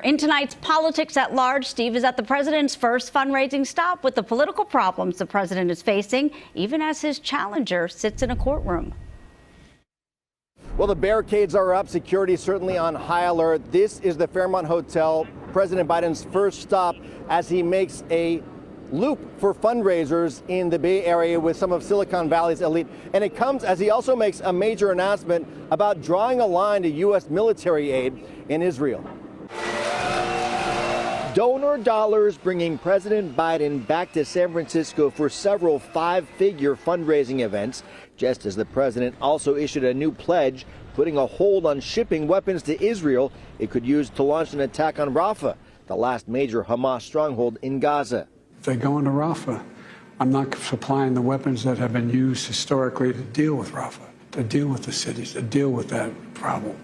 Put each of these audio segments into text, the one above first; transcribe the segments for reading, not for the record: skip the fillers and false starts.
In tonight's Politics at Large, Steve is at the president's first fundraising stop with the political problems the president is facing, even as his challenger sits in a courtroom. Well, the barricades are up, security certainly on high alert. This is the Fairmont Hotel, President Biden's first stop as he makes a loop for fundraisers in the Bay Area with some of Silicon Valley's elite. And it comes as he also makes a major announcement about drawing a line to U.S. military aid in Israel. Donor dollars bringing President Biden back to San Francisco for several five-figure fundraising events, just as the president also issued a new pledge putting a hold on shipping weapons to Israel it could use to launch an attack on Rafah, the last major Hamas stronghold in Gaza. If they go into Rafah, I'm not supplying the weapons that have been used historically to deal with Rafah, to deal with the cities, to deal with that problem.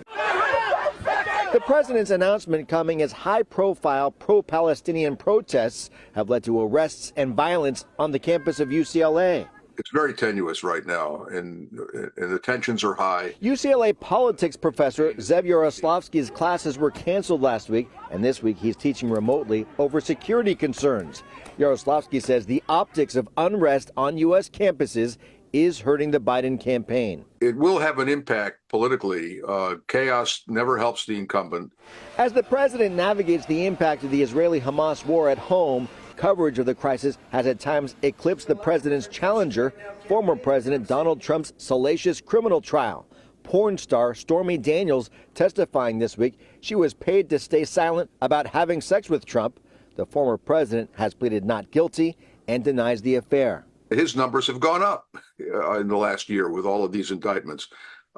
The president's announcement coming as high-profile pro-Palestinian protests have led to arrests and violence on the campus of UCLA. It's very tenuous right now, and the tensions are high. UCLA politics professor Zev Yaroslavsky's classes were canceled last week, and this week he's teaching remotely over security concerns. Yaroslavsky says the optics of unrest on U.S. campuses is hurting the Biden campaign. It will have an impact politically. Chaos never helps the incumbent. As the president navigates the impact of the Israeli-Hamas war at home, coverage of the crisis has at times eclipsed the president's challenger, former President Donald Trump's salacious criminal trial. Porn star Stormy Daniels testifying this week she was paid to stay silent about having sex with Trump. The former president has pleaded not guilty and denies the affair. His numbers have gone up in the last year with all of these indictments.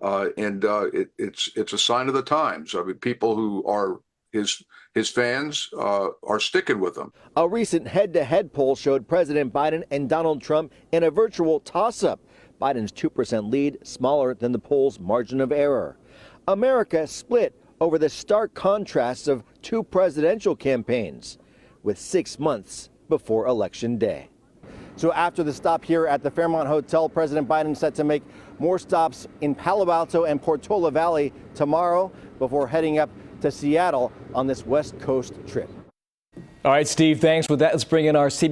It's a sign of the times. I mean, people who are his fans are sticking with him. A recent head-to-head poll showed President Biden and Donald Trump in a virtual toss-up. Biden's 2% lead smaller than the poll's margin of error. America split over the stark contrasts of two presidential campaigns, with 6 months before Election Day. So after the stop here at the Fairmont Hotel, President Biden set to make more stops in Palo Alto and Portola Valley tomorrow before heading up to Seattle on this West Coast trip. All right, Steve, thanks for that. Let's bring in our CBS